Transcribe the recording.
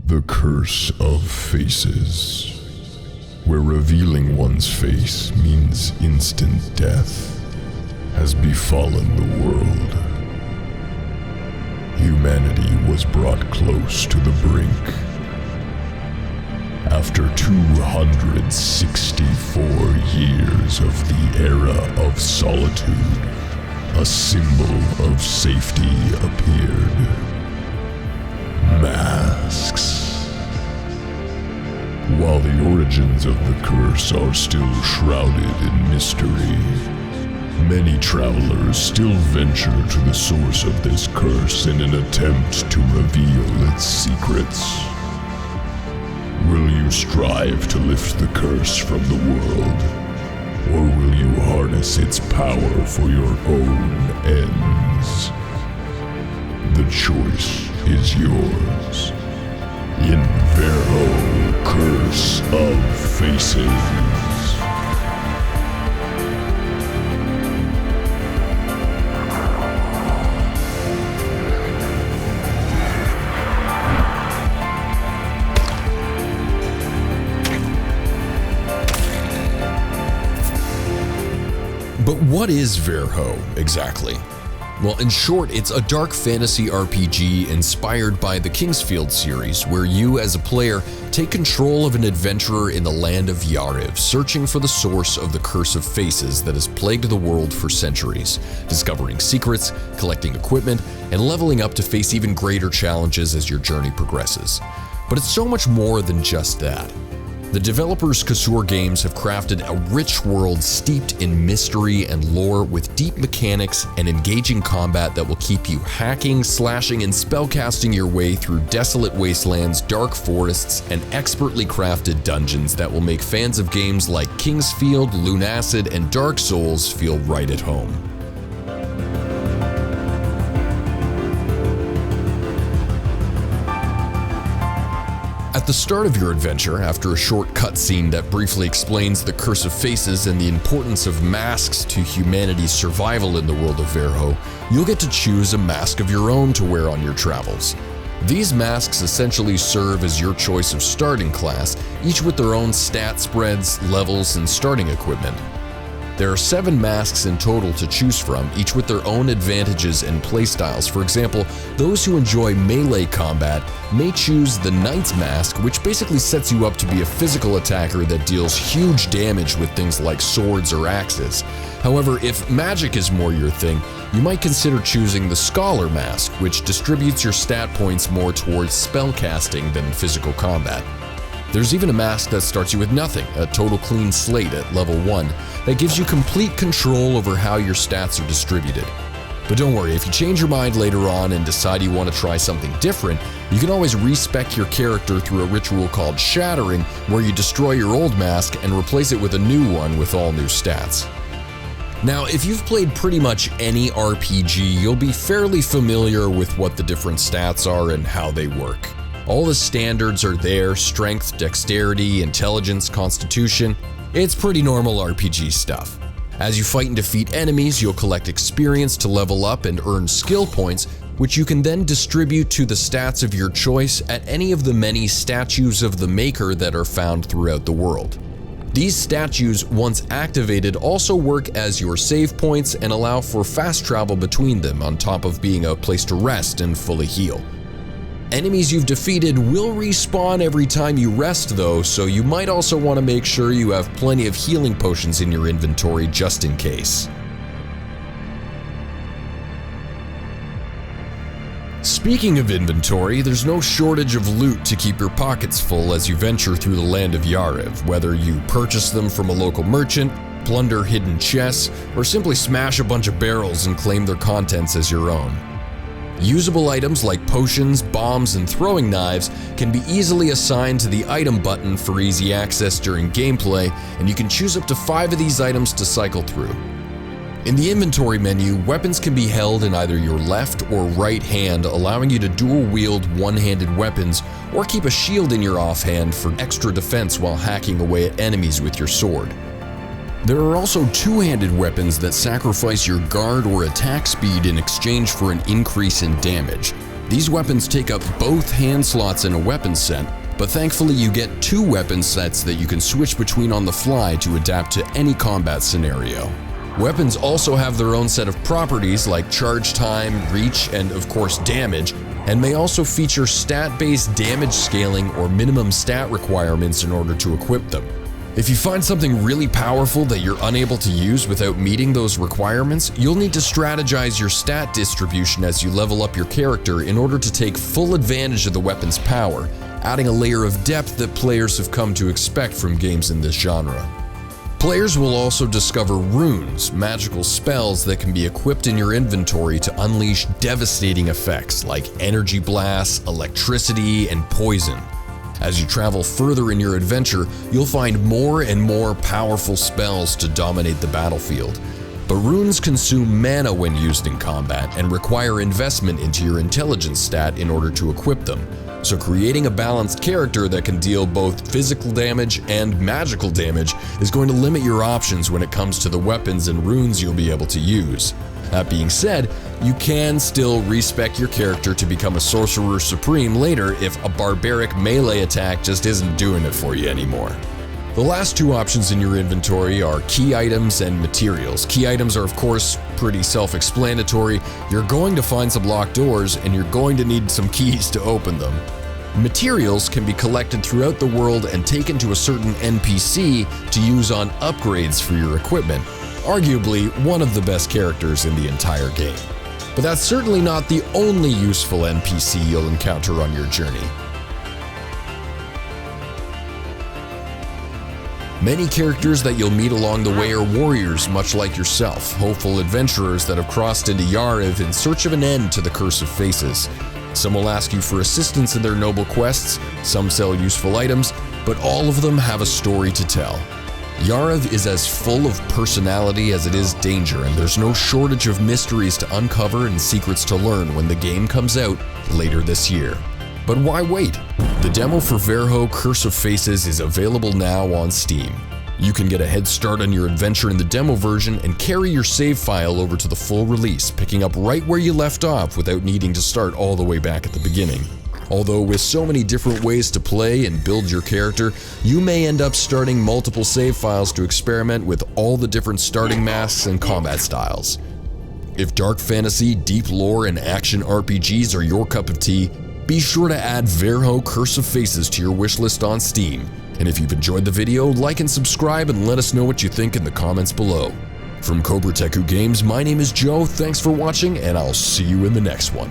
The Curse of Faces, where revealing one's face means instant death, has befallen the world. Humanity was brought close to the brink. After 264 years of the era of solitude, a symbol of safety appeared. Masks. While the origins of the curse are still shrouded in mystery, many travelers still venture to the source of this curse in an attempt to reveal its secrets. Will you strive to lift the curse from the world, or will you harness its power for your own ends? The choice is yours. In Verho, Curse of Faces. But what is Verho exactly? Well, in short, it's a dark fantasy RPG inspired by the Kingsfield series, where you as a player take control of an adventurer in the land of Yariv, searching for the source of the Curse of Faces that has plagued the world for centuries, discovering secrets, collecting equipment, and leveling up to face even greater challenges as your journey progresses. But it's so much more than just that. The developers cobratekkugames have crafted a rich world steeped in mystery and lore with deep mechanics and engaging combat that will keep you hacking, slashing, and spellcasting your way through desolate wastelands, dark forests, and expertly crafted dungeons that will make fans of games like Kingsfield, Lunacid, and Dark Souls feel right at home. At the start of your adventure, after a short cutscene that briefly explains the Curse of Faces and the importance of masks to humanity's survival in the world of Verho, you'll get to choose a mask of your own to wear on your travels. These masks essentially serve as your choice of starting class, each with their own stat spreads, levels, and starting equipment. There are 7 masks in total to choose from, each with their own advantages and playstyles. For example, those who enjoy melee combat may choose the Knight's Mask, which basically sets you up to be a physical attacker that deals huge damage with things like swords or axes. However, if magic is more your thing, you might consider choosing the Scholar Mask, which distributes your stat points more towards spellcasting than physical combat. There's even a mask that starts you with nothing, a total clean slate at level 1, that gives you complete control over how your stats are distributed. But don't worry, if you change your mind later on and decide you want to try something different, you can always respec your character through a ritual called Shattering, where you destroy your old mask and replace it with a new one with all new stats. Now, if you've played pretty much any RPG, you'll be fairly familiar with what the different stats are and how they work. All the standards are there: strength, dexterity, intelligence, constitution. It's pretty normal RPG stuff. As you fight and defeat enemies, you'll collect experience to level up and earn skill points, which you can then distribute to the stats of your choice at any of the many statues of the Maker that are found throughout the world. These statues, once activated, also work as your save points and allow for fast travel between them, on top of being a place to rest and fully heal. Enemies you've defeated will respawn every time you rest though, so you might also want to make sure you have plenty of healing potions in your inventory just in case. Speaking of inventory, there's no shortage of loot to keep your pockets full as you venture through the land of Yariv, whether you purchase them from a local merchant, plunder hidden chests, or simply smash a bunch of barrels and claim their contents as your own. Usable items like potions, bombs, and throwing knives can be easily assigned to the item button for easy access during gameplay, and you can choose up to 5 of these items to cycle through. In the inventory menu, weapons can be held in either your left or right hand, allowing you to dual-wield one-handed weapons or keep a shield in your offhand for extra defense while hacking away at enemies with your sword. There are also two-handed weapons that sacrifice your guard or attack speed in exchange for an increase in damage. These weapons take up both hand slots in a weapon set, but thankfully you get 2 weapon sets that you can switch between on the fly to adapt to any combat scenario. Weapons also have their own set of properties like charge time, reach, and of course damage, and may also feature stat-based damage scaling or minimum stat requirements in order to equip them. If you find something really powerful that you're unable to use without meeting those requirements, you'll need to strategize your stat distribution as you level up your character in order to take full advantage of the weapon's power, adding a layer of depth that players have come to expect from games in this genre. Players will also discover runes, magical spells that can be equipped in your inventory to unleash devastating effects like energy blasts, electricity, and poison. As you travel further in your adventure, you'll find more and more powerful spells to dominate the battlefield. But runes consume mana when used in combat and require investment into your intelligence stat in order to equip them. So creating a balanced character that can deal both physical damage and magical damage is going to limit your options when it comes to the weapons and runes you'll be able to use. That being said, you can still respec your character to become a Sorcerer Supreme later if a barbaric melee attack just isn't doing it for you anymore. The last 2 options in your inventory are key items and materials. Key items are of course pretty self-explanatory. You're going to find some locked doors and you're going to need some keys to open them. Materials can be collected throughout the world and taken to a certain NPC to use on upgrades for your equipment. Arguably one of the best characters in the entire game. But that's certainly not the only useful NPC you'll encounter on your journey. Many characters that you'll meet along the way are warriors much like yourself, hopeful adventurers that have crossed into Yariv in search of an end to the Curse of Faces. Some will ask you for assistance in their noble quests, some sell useful items, but all of them have a story to tell. Yariv is as full of personality as it is danger, and there's no shortage of mysteries to uncover and secrets to learn when the game comes out later this year. But why wait? The demo for Verho Curse of Faces is available now on Steam. You can get a head start on your adventure in the demo version and carry your save file over to the full release, picking up right where you left off without needing to start all the way back at the beginning. Although with so many different ways to play and build your character, you may end up starting multiple save files to experiment with all the different starting masks and combat styles. If dark fantasy, deep lore, and action RPGs are your cup of tea, be sure to add Verho Curse of Faces to your wishlist on Steam. And if you've enjoyed the video, like and subscribe and let us know what you think in the comments below. From cobratekkugames, my name is Joe, thanks for watching, and I'll see you in the next one.